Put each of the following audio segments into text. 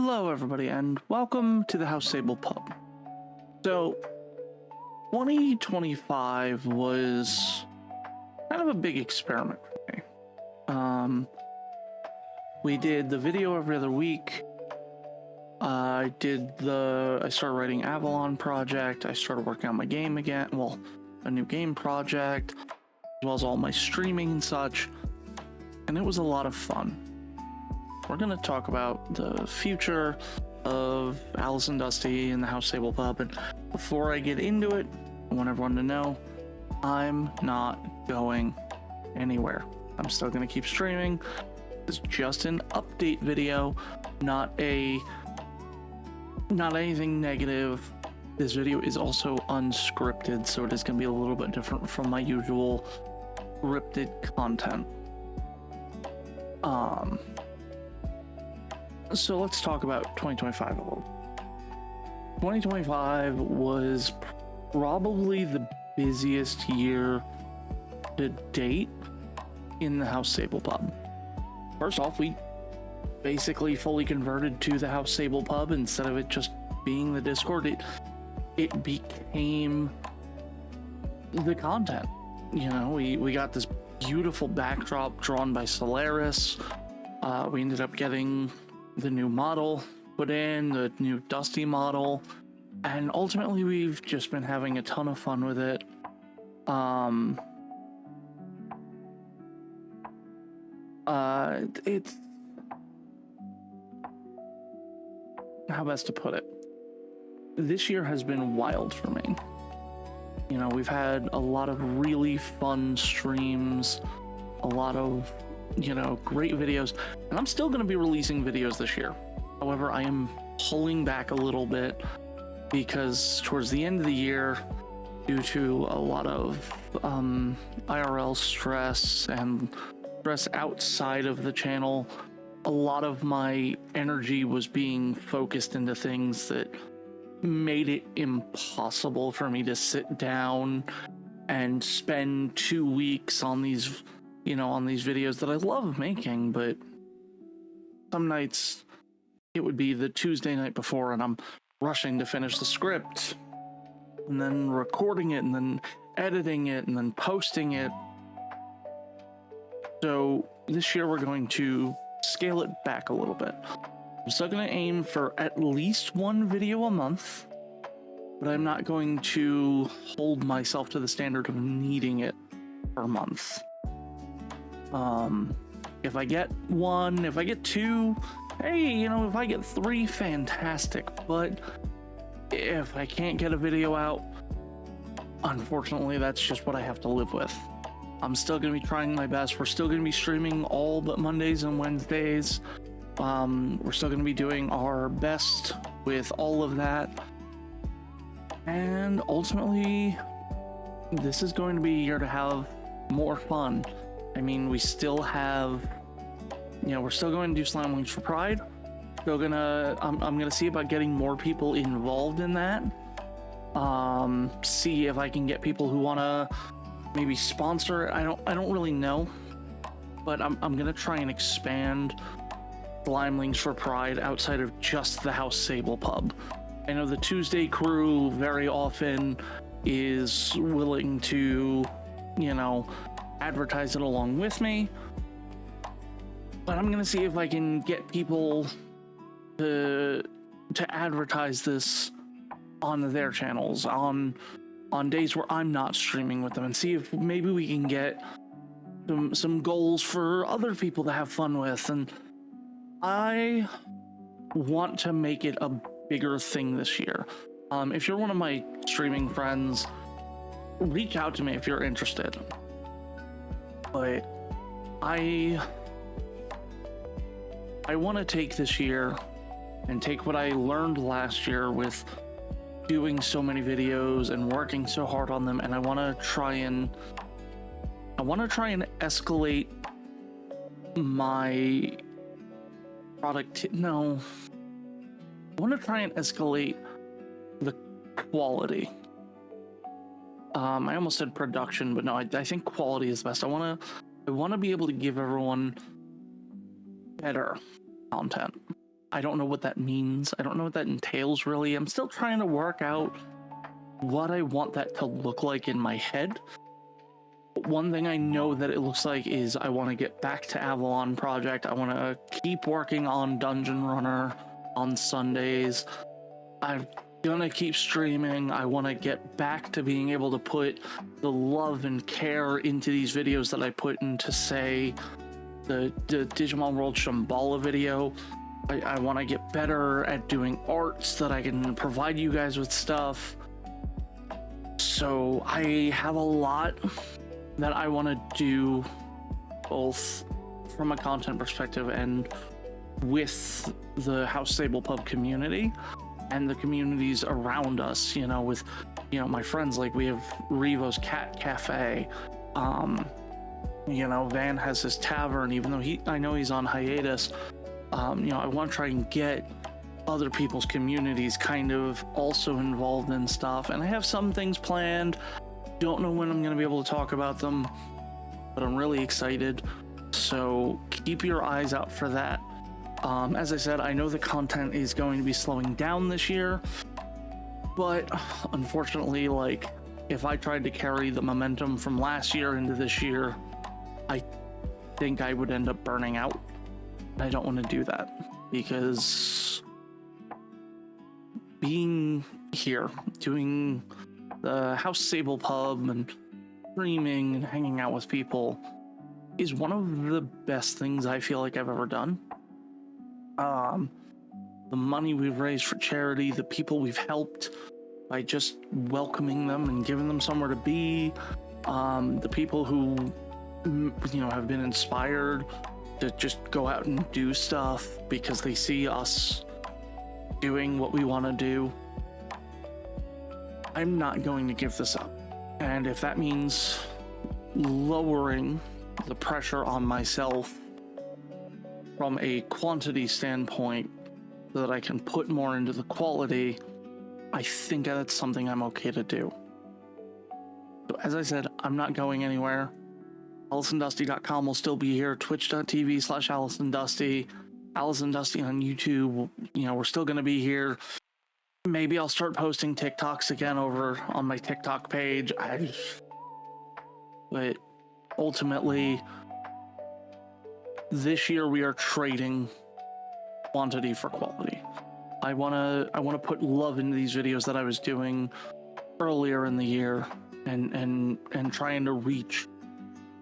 Hello everybody and welcome to the House Sable Pub. So 2025 was kind of a big experiment for me. We did the video every other week. I started writing Avalon project. I started working on my game again, well, a new game project, as well as all my streaming and such, and it was a lot of fun. We're going to talk about the future of Alyssanddusty and the House Sable Pub, and before I get into it, I want everyone to know I'm not going anywhere. I'm still going to keep streaming. It's just an update video, not anything negative. This video is also unscripted, so it is going to be a little bit different from my usual scripted content. So let's talk about 2025 a little. 2025 was probably the busiest year to date in the House Sable Pub. First off, we basically fully converted to the House Sable Pub instead of it just being the Discord. It became the content. You know, we got this beautiful backdrop drawn by Solaris. We ended up getting the new model put in, the new Dusty model, and ultimately we've just been having a ton of fun with it. It's, how best to put it, this year has been wild for me. You know, we've had a lot of really fun streams, a lot of, you know, great videos, and I'm still going to be releasing videos this year. However, I am pulling back a little bit because towards the end of the year, due to a lot of IRL stress and stress outside of the channel, a lot of my energy was being focused into things that made it impossible for me to sit down and spend 2 weeks on these, you know, on these videos that I love making. But some nights it would be the Tuesday night before and I'm rushing to finish the script and then recording it and then editing it and then posting it. So this year we're going to scale it back a little bit. I'm still going to aim for at least one video a month, but I'm not going to hold myself to the standard of needing it per month. If I get one, if I get two, hey, you know, if I get three, fantastic. But if I can't get a video out, unfortunately, that's just what I have to live with. I'm still going to be trying my best. We're still going to be streaming all but Mondays and Wednesdays. We're still going to be doing our best with all of that. And ultimately, this is going to be a year to have more fun. I mean, we still have, you know, we're still going to do Slime Wings for Pride. Still gonna, I'm gonna see about getting more people involved in that. See if I can get people who wanna maybe sponsor it. I don't really know, but I'm gonna try and expand Slime Wings for Pride outside of just the House Sable Pub. I know the Tuesday crew very often is willing to, you know, advertise it along with me, but I'm gonna see if I can get people to advertise this on their channels on days where I'm not streaming with them, and see if maybe we can get some goals for other people to have fun with. And I want to make it a bigger thing this year. If you're one of my streaming friends, reach out to me if you're interested. But I want to take this year and take what I learned last year with doing so many videos and working so hard on them, and I want to try and escalate my product. No, I want to try and escalate the quality. I almost said production, but no, I think quality is best. I want to be able to give everyone better content. I don't know what that means. I don't know what that entails really. I'm still trying to work out what I want that to look like in my head. But one thing I know that it looks like is I want to get back to Avalon Project. I want to keep working on Dungeon Runner on Sundays. I'm gonna keep streaming. I want to get back to being able to put the love and care into these videos that I put into, say, the Digimon World Shambhala video. I want to get better at doing arts that I can provide you guys with stuff. So I have a lot that I want to do, both from a content perspective and with the House Sable Pub community and the communities around us, you know, with, you know, my friends. Like, we have Revo's Cat Cafe, you know, Van has his tavern, even though I know he's on hiatus. You know, I want to try and get other people's communities kind of also involved in stuff, and I have some things planned. Don't know when I'm going to be able to talk about them, but I'm really excited, so keep your eyes out for that. As I said, I know the content is going to be slowing down this year, but unfortunately, like, if I tried to carry the momentum from last year into this year, I think I would end up burning out. I don't want to do that, because being here, doing the House Sable Pub and streaming and hanging out with people is one of the best things I feel like I've ever done. The money we've raised for charity, the people we've helped by just welcoming them and giving them somewhere to be, the people who, you know, have been inspired to just go out and do stuff because they see us doing what we want to do. I'm not going to give this up. And if that means lowering the pressure on myself from a quantity standpoint so that I can put more into the quality, I think that's something I'm okay to do. So as I said, I'm not going anywhere. Alyssanddusty.com will still be here. Twitch.tv/Alyssanddusty. Alyssanddusty on YouTube. You know, we're still going to be here. Maybe I'll start posting TikToks again over on my TikTok page. But ultimately, this year we are trading quantity for quality. I want to put love into these videos that I was doing earlier in the year, and trying to reach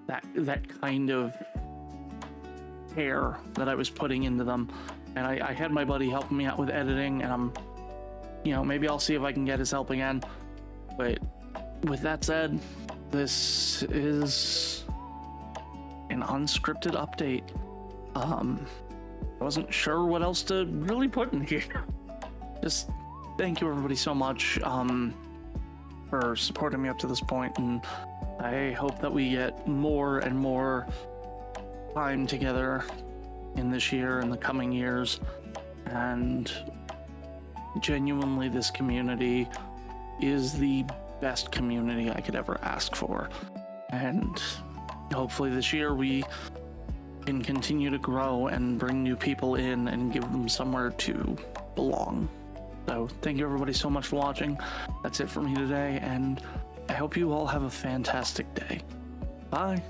that kind of care that I was putting into them. And I had my buddy helping me out with editing, and I'm, you know, maybe I'll see if I can get his help again. But with that said, this is an unscripted update. I wasn't sure what else to really put in here. Just thank you everybody so much for supporting me up to this point, and I hope that we get more and more time together in this year and the coming years. And genuinely, this community is the best community I could ever ask for. And hopefully this year we can continue to grow and bring new people in and give them somewhere to belong. So thank you everybody so much for watching. That's it for me today, and I hope you all have a fantastic day. Bye.